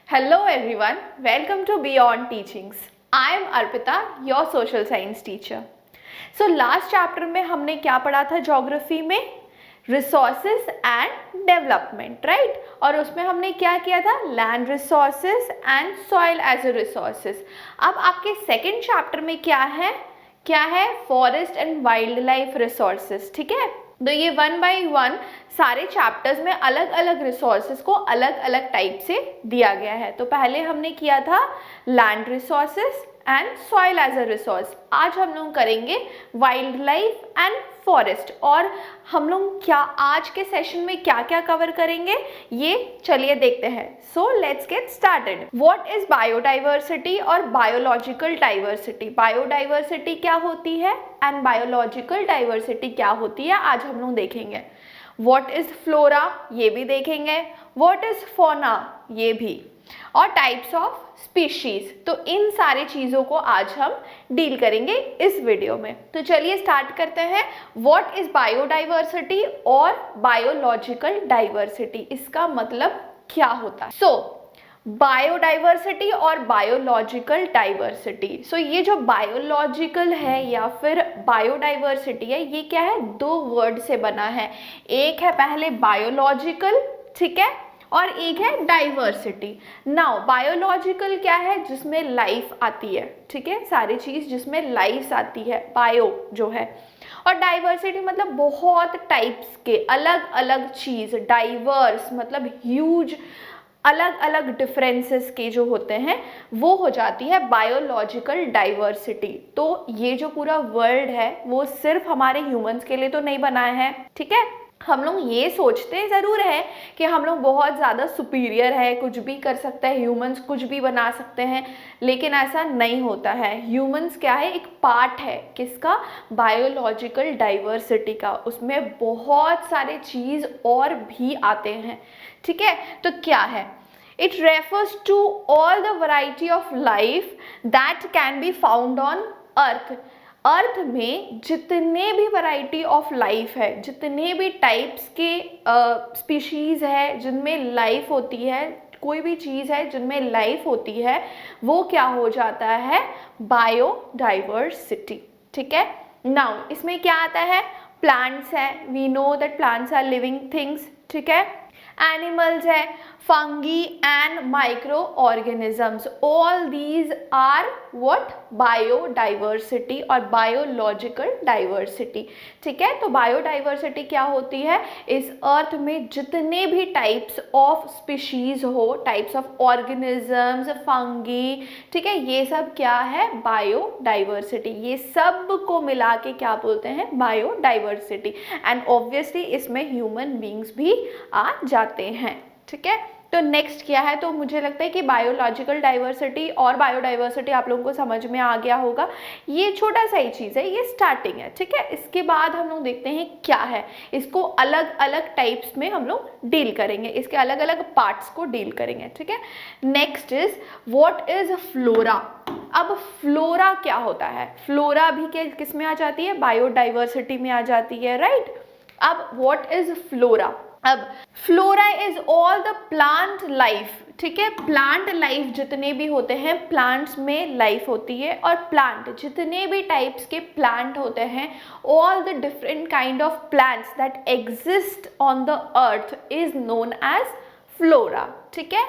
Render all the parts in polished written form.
Hello everyone, welcome to Beyond Teachings. I am Arpita, your social science teacher. So last chapter में हमने क्या पढ़ा था geography में? Resources and development, right? और उसमें हमने क्या किया था? Land resources and soil as a resources. अब आपके सेकेंड चैप्टर में क्या है? Forest and wildlife resources. ठीक है, तो ये वन बाय वन सारे चैप्टर्स में अलग अलग रिसोर्सेज को अलग अलग टाइप से दिया गया है. तो पहले हमने किया था land resources and soil as a resource. आज हम लोग करेंगे वाइल्ड लाइफ एंड फॉरेस्ट. और हम लोग क्या आज के सेशन में क्या क्या कवर करेंगे ये चलिए देखते हैं. So let's get started. What is biodiversity और बायोलॉजिकल डाइवर्सिटी? बायोडाइवर्सिटी क्या होती है एंड बायोलॉजिकल डाइवर्सिटी क्या होती है, आज हम लोग देखेंगे. व्हाट इज फ्लोरा, ये भी देखेंगे. व्हाट इज फौना, ये भी. और टाइप्स ऑफ स्पीशीज. तो इन सारी चीज़ों को आज हम डील करेंगे इस वीडियो में. तो चलिए स्टार्ट करते हैं. व्हाट इज बायोडाइवर्सिटी और बायोलॉजिकल डाइवर्सिटी, इसका मतलब क्या होता है? सो बायोडाइवर्सिटी और बायोलॉजिकल डाइवर्सिटी. सो ये जो बायोलॉजिकल है या फिर बायोडाइवर्सिटी है, ये क्या है? दो वर्ड से बना है. एक है पहले बायोलॉजिकल, ठीक है, और एक है डाइवर्सिटी. नाउ बायोलॉजिकल क्या है? जिसमें लाइफ आती है, ठीक है, सारी चीज जिसमें लाइफ आती है, बायो जो है. और डाइवर्सिटी मतलब बहुत टाइप्स के अलग अलग चीज. डाइवर्स मतलब ह्यूज, अलग अलग डिफरेंसेस के जो होते हैं वो हो जाती है बायोलॉजिकल डाइवर्सिटी. तो ये जो पूरा वर्ल्ड है वो सिर्फ हमारे ह्यूमंस के लिए तो नहीं बना है, ठीक है. हम लोग ये सोचते ज़रूर है कि हम लोग बहुत ज़्यादा सुपीरियर है, कुछ भी कर सकते हैं, ह्यूमंस कुछ भी बना सकते हैं, लेकिन ऐसा नहीं होता है. ह्यूमंस क्या है? एक पार्ट है किसका? बायोलॉजिकल डाइवर्सिटी का. उसमें बहुत सारे चीज़ और भी आते हैं, ठीक है. तो क्या है? It refers to all the variety of life that can be found on earth. अर्थ में जितने भी वैरायटी ऑफ लाइफ है, जितने भी टाइप्स के स्पीशीज़ है जिनमें लाइफ होती है, कोई भी चीज़ है जिनमें लाइफ होती है, वो क्या हो जाता है? बायोडाइवर्सिटी, ठीक है. नाउ इसमें क्या आता है? प्लांट्स है, we know that plants are living things, ठीक है. एनिमल्स है, fungi and microorganisms. All these are what? Biodiversity और बायोलॉजिकल डाइवर्सिटी, ठीक है. तो बायोडाइवर्सिटी क्या होती है? इस अर्थ में जितने भी टाइप्स ऑफ स्पीशीज हो, टाइप्स ऑफ ऑर्गेनिजम्स, फंगी, ठीक है, ये सब क्या है? बायोडाइवर्सिटी. ये सब को मिला के क्या बोलते हैं? बायोडाइवर्सिटी. एंड ऑब्वियसली इसमें ह्यूमन बींग्स भी आ जाते हैं, ठीक है. तो नेक्स्ट क्या है? तो मुझे लगता है कि बायोलॉजिकल डाइवर्सिटी और बायोडाइवर्सिटी आप लोगों को समझ में आ गया होगा. ये छोटा सा ही चीज़ है, ये स्टार्टिंग है, ठीक है. इसके बाद हम लोग देखते हैं क्या है. इसको अलग अलग टाइप्स में हम लोग डील करेंगे, इसके अलग अलग पार्ट्स को डील करेंगे, ठीक है. Next is what is flora. अब फ्लोरा क्या होता है? फ्लोरा भी किस में आ जाती है? बायोडाइवर्सिटी में आ जाती है, राइट. अब व्हाट इज फ्लोरा? अब flora is all the plant life, ठीक है. प्लांट लाइफ जितने भी होते हैं, प्लांट्स में लाइफ होती है. और प्लांट जितने भी टाइप्स के प्लांट होते हैं, all the different kind of plants that exist on the earth is known as flora, ठीक है.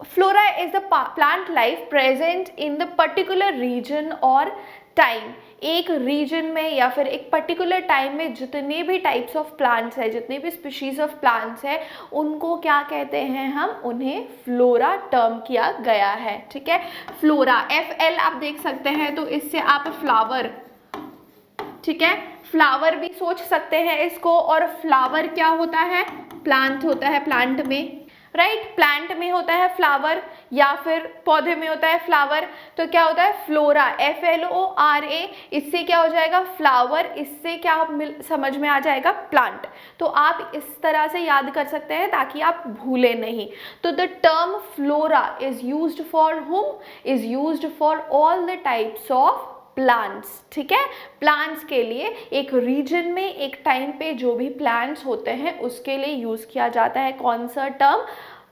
Flora is the plant life present in the particular region और टाइम. एक रीजन में या फिर एक पर्टिकुलर टाइम में जितने भी टाइप्स ऑफ प्लांट्स है, जितने भी स्पीशीज ऑफ प्लांट्स है, उनको क्या कहते हैं? हम उन्हें फ्लोरा टर्म किया गया है, ठीक है. फ्लोरा FL आप देख सकते हैं, तो इससे आप फ्लावर, ठीक है, फ्लावर भी सोच सकते हैं इसको. और फ्लावर क्या होता है? प्लांट होता है, प्लांट में, राइट. प्लांट में होता है फ्लावर या फिर पौधे में होता है फ्लावर. तो क्या होता है? Flora, FLORA. इससे क्या हो जाएगा? फ्लावर. इससे क्या समझ में आ जाएगा? प्लांट. तो आप इस तरह से याद कर सकते हैं ताकि आप भूलें नहीं. तो the term flora is used for हुम? Is used for all the types of plants, ठीक है. प्लांट्स के लिए एक रीजन में एक टाइम पे जो भी प्लांट्स होते हैं उसके लिए यूज किया जाता है कौन सा टर्म?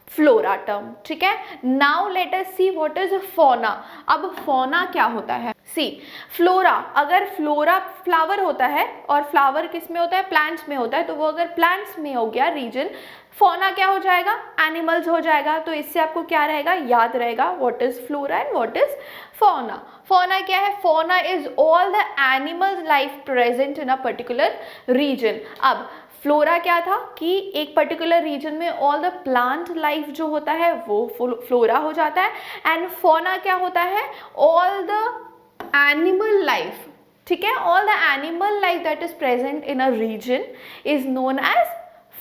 फ्लोरा टर्म, ठीक है। Now let us see what is fauna. अब फौना क्या होता है? सी फ्लोरा, अगर फ्लोरा फ्लावर होता है और फ्लावर किस में होता है? प्लांट्स में होता है, तो वो अगर प्लांट्स में हो गया रीजन, फौना क्या हो जाएगा? एनिमल्स हो जाएगा। तो इससे आपको क्या रहेगा? याद रहेगा what is flora and what is fauna. Fauna क्या है? Fauna is all the animals life present in a particular region. अब फ्लोरा क्या था कि एक पर्टिकुलर रीजन में ऑल द प्लांट लाइफ जो होता है वो फ्लोरा हो जाता है, एंड फौना क्या होता है? ऑल द एनिमल लाइफ, ठीक है, all the animal life that is present in a region is known as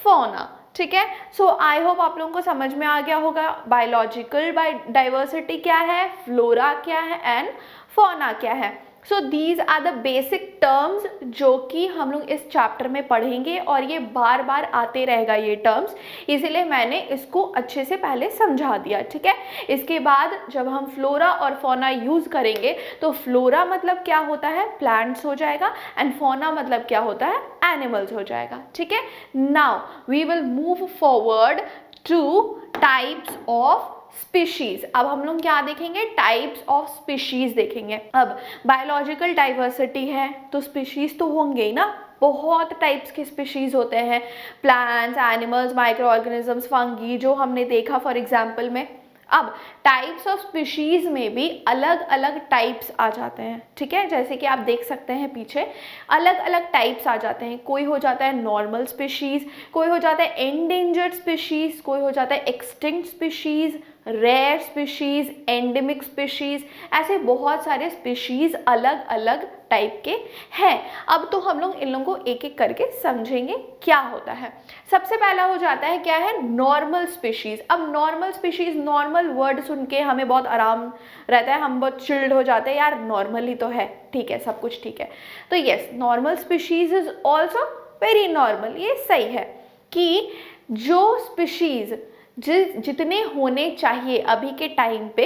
fauna, ठीक है। सो आई होप आप लोगों को समझ में आ गया होगा बायोलॉजिकल डाइवर्सिटी क्या है, फ्लोरा क्या है एंड फौना क्या है। So these are the basic terms जो कि हम लोग इस चैप्टर में पढ़ेंगे, और ये बार बार आते रहेगा ये टर्म्स, इसीलिए मैंने इसको अच्छे से पहले समझा दिया, ठीक है। इसके बाद जब हम फ्लोरा और फौना यूज करेंगे तो फ्लोरा मतलब क्या होता है? प्लांट्स हो जाएगा, एंड फौना मतलब क्या होता है? एनिमल्स हो जाएगा, ठीक है। Now we will move forward to types of species. अब हम लोग क्या देखेंगे? टाइप्स ऑफ स्पीशीज देखेंगे। अब बायोलॉजिकल डाइवर्सिटी है तो स्पीशीज तो होंगे ही ना, बहुत टाइप्स के स्पीशीज होते हैं, plants, animals, micro organisms, fungi, जो हमने देखा फॉर एग्जाम्पल में। अब टाइप्स ऑफ स्पीशीज में भी अलग अलग टाइप्स आ जाते हैं, ठीक है, जैसे कि आप देख सकते हैं पीछे अलग अलग टाइप्स आ जाते हैं। कोई हो जाता है नॉर्मल स्पीशीज, कोई हो जाता है एंडेंजर्ड स्पीशीज, कोई हो जाता है extinct species, rare species, endemic species, ऐसे बहुत सारे स्पीशीज अलग अलग टाइप के हैं। अब तो हम लोग इन लोगों को एक एक करके समझेंगे क्या होता है। सबसे पहला हो जाता है क्या है? Normal species. अब नॉर्मल स्पीशीज, नॉर्मल वर्ड सुन के हमें बहुत आराम रहता है, हम बहुत चिल्ड हो जाते हैं, यार नॉर्मल ही तो है, ठीक है, सब कुछ ठीक है। तो yes, normal species is also very normal. ये सही है कि जो स्पीशीज जितने होने चाहिए अभी के टाइम पे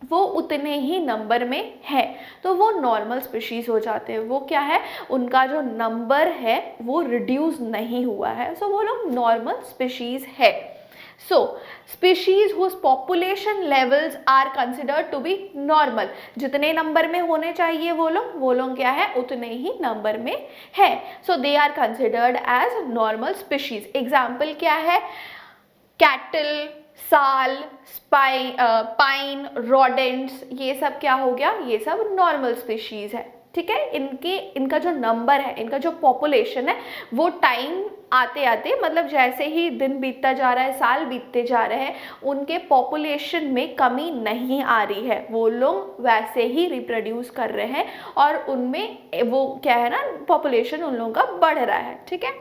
वो उतने ही नंबर में है, तो वो नॉर्मल स्पीशीज हो जाते हैं। वो क्या है? उनका जो नंबर है वो रिड्यूस नहीं हुआ है, सो वो लोग नॉर्मल स्पीशीज है। So species whose population levels are considered to be normal. जितने नंबर में होने चाहिए वो लोग क्या है? उतने ही नंबर में है, so they are considered as normal species. Example क्या है? कैटल, साल, पाइन, रोडेंट्स, ये सब क्या हो गया? ये सब नॉर्मल स्पीशीज है, ठीक है। इनका जो नंबर है, इनका जो पॉपुलेशन है, वो टाइम आते आते, मतलब जैसे ही दिन बीतता जा रहा है, साल बीतते जा रहे हैं, उनके पॉपुलेशन में कमी नहीं आ रही है, वो लोग वैसे ही रिप्रोड्यूस कर रहे हैं, और उनमें वो क्या है ना, पॉपुलेशन उन लोगों का बढ़ रहा है, ठीक है।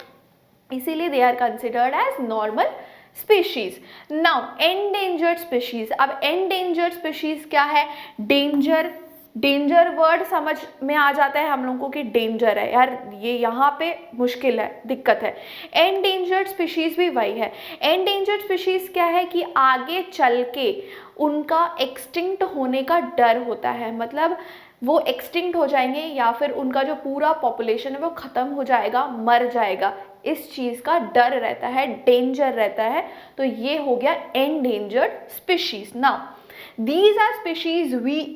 इसीलिए they are considered as normal species. Now endangered species. अब एंडेंजर्ड स्पीशीज क्या है? डेंजर वर्ड समझ में आ जाता है हम लोगों को कि डेंजर है, यार ये यहाँ पे मुश्किल है, दिक्कत है। एंडेंजर्ड स्पीशीज भी वही है। एंडेंजर्ड स्पीशीज क्या है कि आगे चल के उनका एक्सटिंक्ट होने का डर होता है, मतलब वो एक्सटिंक्ट हो जाएंगे या फिर उनका जो पूरा पॉपुलेशन है वो ख़त्म हो जाएगा, मर जाएगा, इस चीज़ का डर रहता है, डेंजर रहता है। तो ये हो गया endangered species. Now these are species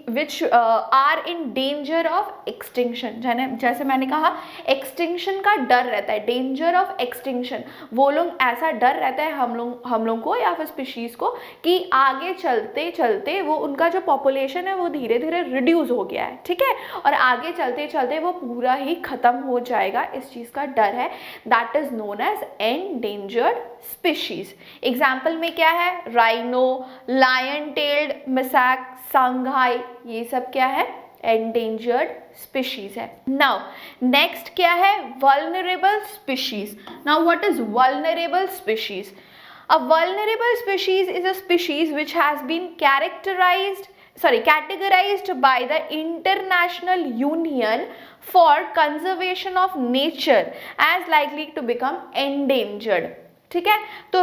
which are in danger of extinction। जैसे मैंने कहा एक्सटिंक्शन का डर रहता है, डेंजर ऑफ एक्सटिंक्शन, वो लोग ऐसा डर रहता है हम लोग को या फिर स्पीशीज को कि आगे चलते चलते वो उनका जो पॉपुलेशन है वो धीरे धीरे रिड्यूस हो गया है, ठीक है, और आगे चलते चलते वो पूरा ही खत्म हो जाएगा, इस चीज़ का डर है। That is known as endangered species. Example में क्या है? राइनो, लायन टेल्ड मिसाक, संघाई, ये सब क्या है? एंडेंजर्ड स्पीशीज है। नाउ नेक्स्ट क्या है? Vulnerable species. Now what is vulnerable species? A vulnerable species is a species which has been categorized by the International Union for Conservation of Nature as likely to become endangered। ठीक है, तो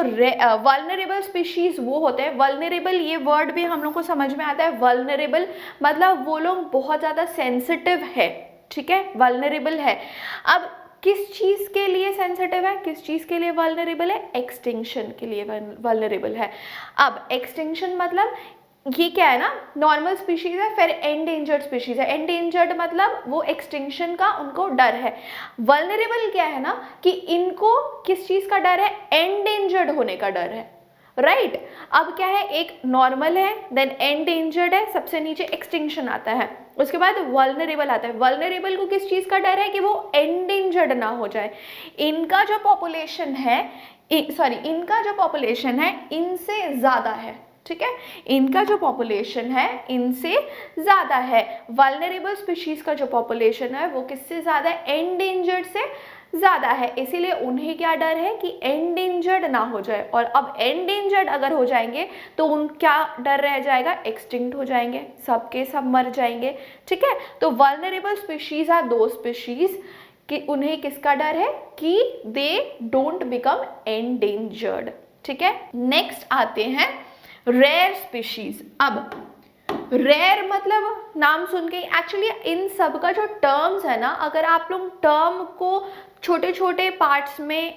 vulnerable species वो होते हैं। Vulnerable ये word भी हम लोग को समझ में आता है। वल्नरेबल मतलब वो लोग बहुत ज़्यादा सेंसिटिव है, ठीक है, वल्नरेबल है। अब किस चीज़ के लिए सेंसिटिव है, किस चीज़ के लिए वल्नरेबल है, एक्सटिंक्शन के लिए वल्नरेबल है। अब एक्सटिंक्शन मतलब ये क्या है ना, नॉर्मल स्पीशीज है, फिर एंडेंजर्ड स्पीशीज है। एंडेंजर्ड मतलब वो एक्सटिंक्शन का उनको डर है। वल्नरेबल क्या है ना कि इनको किस चीज़ का डर है, एंडेंजर्ड होने का डर है, राइट। अब क्या है, एक नॉर्मल है, देन एंडेंजर्ड है, सबसे नीचे एक्सटिंक्शन आता है, उसके बाद वल्नरेबल आता है। वल्नरेबल को किस चीज़ का डर है कि वो एंडेंजर्ड ना हो जाए। इनका जो पॉपुलेशन है, इनका जो पॉपुलेशन है इनसे ज़्यादा है, ठीक है, इनका जो पॉपुलेशन है इनसे ज़्यादा है। वल्नरेबल स्पीशीज़ का जो पॉपुलेशन है वो किससे ज़्यादा है, एंडेंजर्ड से ज़्यादा है। इसीलिए उन्हें क्या डर है कि एंडेंजर्ड ना हो जाए, और अब एंडेंजर्ड अगर हो जाएंगे तो उन क्या डर रह जाएगा, एक्सटिंक्ट हो जाएंगे, सबके सब मर जाएंगे, ठीक है। तो वल्नरेबल स्पीशीज़ आर दो स्पीशीज़ कि उन्हें किसका डर है कि दे डोंट बिकम एंडेंजर्ड, ठीक है। नेक्स्ट आते हैं रेयर स्पीशीज। अब रेयर मतलब नाम सुन के एक्चुअली इन सब का जो टर्म्स है ना, अगर आप लोग टर्म को छोटे छोटे पार्ट्स में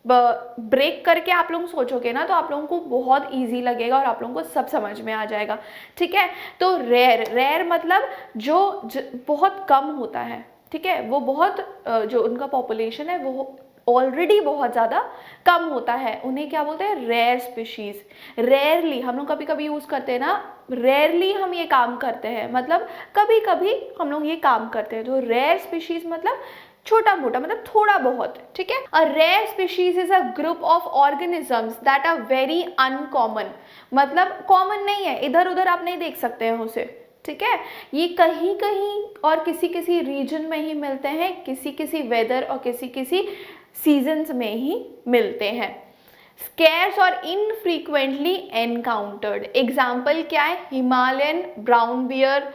ब्रेक करके आप लोग सोचोगे ना तो आप लोगों को बहुत इजी लगेगा और आप लोगों को सब समझ में आ जाएगा, ठीक है। तो रेयर मतलब जो बहुत कम होता है, ठीक है, वो बहुत जो उनका पॉपुलेशन है वो ऑलरेडी बहुत ज़्यादा कम होता है, उन्हें क्या बोलते हैं, रेयर स्पीशीज़। रेयरली हम लोग कभी कभी यूज़ करते हैं ना, रेयरली हम ये काम करते हैं, मतलब कभी कभी हम लोग ये काम करते हैं। तो रेयर स्पीशीज़ मतलब छोटा मोटा, मतलब थोड़ा बहुत, ठीक है। A rare species is a group of organisms that are very uncommon, मतलब कॉमन नहीं है, इधर उधर आप नहीं देख सकते हैं उसे, ठीक है। ये कहीं कहीं और किसी किसी रीजन में ही मिलते हैं, किसी किसी वेदर और किसी किसी सीजन्स में ही मिलते हैं। स्केर्स और इनफ्रीक्वेंटली एनकाउंटर्ड, एग्जाम्पल क्या है, Himalayan brown bear,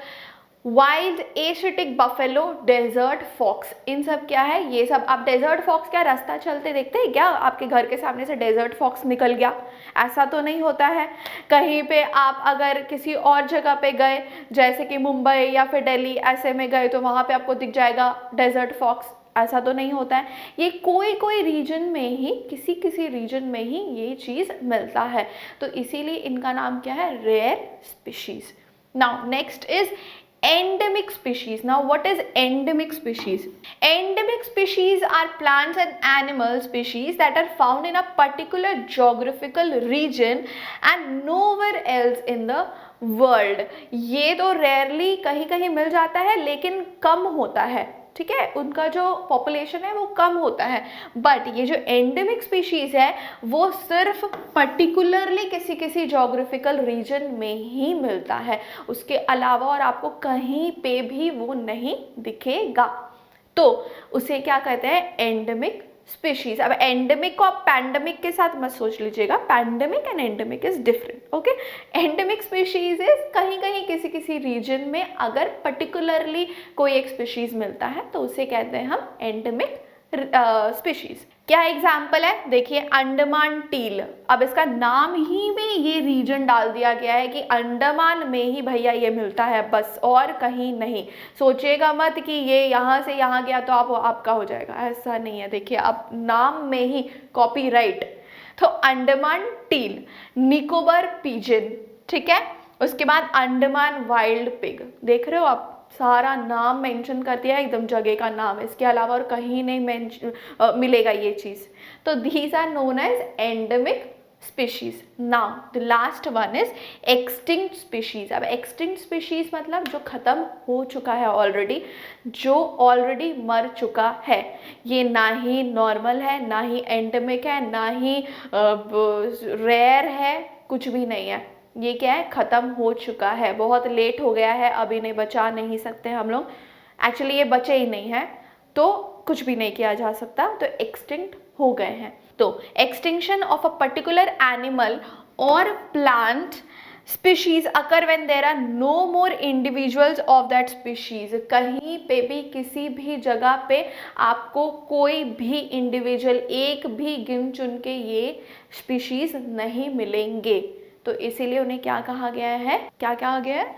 wild Asiatic buffalo, desert fox. इन सब क्या है, ये सब आप डेजर्ट फॉक्स क्या रास्ता चलते देखते हैं क्या, आपके घर के सामने से डेजर्ट फॉक्स निकल गया, ऐसा तो नहीं होता है। कहीं पे आप अगर किसी और जगह पे गए जैसे कि मुंबई या फिर दिल्ली ऐसे में गए तो वहाँ पे आपको दिख जाएगा डेजर्ट फॉक्स, ऐसा तो नहीं होता है। ये कोई कोई रीजन में ही, किसी किसी रीजन में ही ये चीज़ मिलता है, तो इसीलिए इनका नाम क्या है, rare species. Now next is endemic species. Now what is endemic species? Endemic species are plants and animal species that are found in a particular geographical region and nowhere else in the world. ये तो rarely कहीं कहीं मिल जाता है लेकिन कम होता है, ठीक है, उनका जो पॉपुलेशन है वो कम होता है। बट ये जो एंडेमिक स्पीशीज है वो सिर्फ पर्टिकुलरली किसी किसी जोग्राफिकल रीजन में ही मिलता है, उसके अलावा और आपको कहीं पे भी वो नहीं दिखेगा, तो उसे क्या कहते हैं, एंडेमिक स्पीशीज। अब एंडेमिक को आप पैंडेमिक के साथ मत सोच लीजिएगा, pandemic and endemic is different, okay. Endemic species is कहीं कहीं किसी किसी रीजन में अगर पर्टिकुलरली कोई एक स्पीशीज मिलता है तो उसे कहते हैं हम एंडेमिक स्पीशीज। क्या एग्जाम्पल है, देखिए अंडमान टील। अब इसका नाम ही में ये रीजन डाल दिया गया है कि अंडमान में ही भैया ये मिलता है बस, और कहीं नहीं। सोचिएगा मत कि ये यहाँ से यहाँ गया तो आपका हो जाएगा, ऐसा नहीं है। देखिए अब नाम में ही कॉपीराइट, तो अंडमान टील, निकोबार पिजन, ठीक है। उसके बाद अंडमान वाइल्ड पिग, देख रहे हो आप, सारा नाम मेंशन कर दिया है, एकदम जगह का नाम, इसके अलावा और कहीं नहीं मिलेगा ये चीज़। तो these are known as endemic species. Now the last one is extinct species. अब एक्सटिंक्ट स्पीशीज मतलब जो खत्म हो चुका है ऑलरेडी, जो ऑलरेडी मर चुका है। ये ना ही नॉर्मल है, ना ही एंडेमिक है, ना ही रेयर है, कुछ भी नहीं है। ये क्या है, ख़त्म हो चुका है, बहुत लेट हो गया है, अभी नहीं बचा नहीं सकते हम लोग, एक्चुअली ये बचे ही नहीं हैं तो कुछ भी नहीं किया जा सकता, तो एक्सटिंक्ट हो गए हैं। तो extinction of a particular animal और plant species occur when there are no more individuals of that species. कहीं पे भी किसी भी जगह पे आपको कोई भी इंडिविजुअल, एक भी गिन चुन के ये स्पीशीज नहीं मिलेंगे, तो इसीलिए उन्हें क्या कहा गया है, क्या कहा गया है,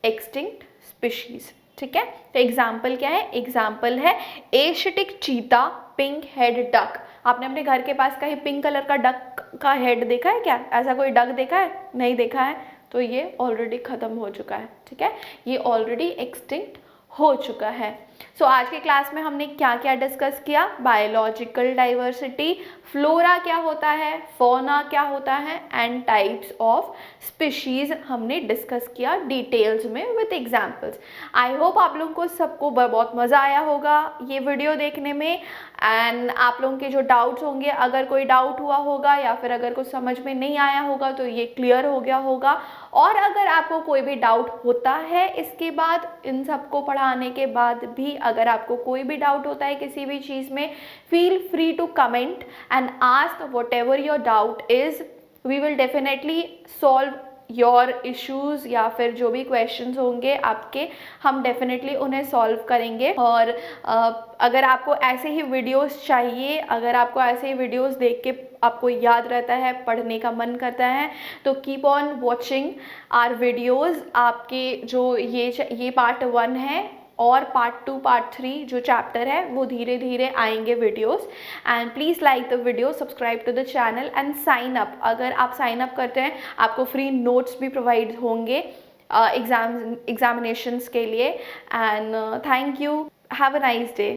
एक्सटिंक्ट स्पीशीज, ठीक है। तो एग्जाम्पल क्या है, एग्जाम्पल है एशियटिक चीता, पिंक हेड डक। आपने अपने घर के पास कहीं पिंक कलर का डक का हेड देखा है क्या? ऐसा कोई डक देखा है? नहीं देखा है तो ये ऑलरेडी ख़त्म हो चुका है, ठीक है, ये ऑलरेडी एक्सटिंक्ट हो चुका है। सो आज के क्लास में हमने क्या क्या डिस्कस किया? बायोलॉजिकल डाइवर्सिटी, फ्लोरा क्या होता है, फौना क्या होता है, एंड टाइप्स ऑफ स्पीशीज हमने डिस्कस किया डिटेल्स में विद एग्जांपल्स। आई होप आप लोगों को सबको बहुत मज़ा आया होगा ये वीडियो देखने में, एंड आप लोगों के जो डाउट्स होंगे, अगर कोई डाउट हुआ होगा या फिर अगर कुछ समझ में नहीं आया होगा तो ये क्लियर हो गया होगा। और अगर आपको कोई भी डाउट होता है इसके बाद, इन सबको पढ़ाने के बाद भी अगर आपको कोई भी डाउट होता है किसी भी चीज़ में, feel free to comment and ask whatever your doubt is. We will definitely solve your issues या फिर जो भी क्वेश्चंस होंगे आपके, हम डेफिनेटली उन्हें सॉल्व करेंगे। और अगर आपको ऐसे ही वीडियोस चाहिए, अगर आपको ऐसे ही वीडियोस देख के आपको याद रहता है, पढ़ने का मन करता है, तो keep on watching our videos. आपके जो ये पार्ट 1 है और पार्ट 2 पार्ट 3 जो चैप्टर है वो धीरे धीरे आएंगे videos. And please like the video, subscribe to the channel and sign up. अगर आप साइन अप करते हैं आपको फ्री नोट्स भी प्रोवाइड होंगे एग्जामिनेशंस के लिए। And thank you, have a nice day.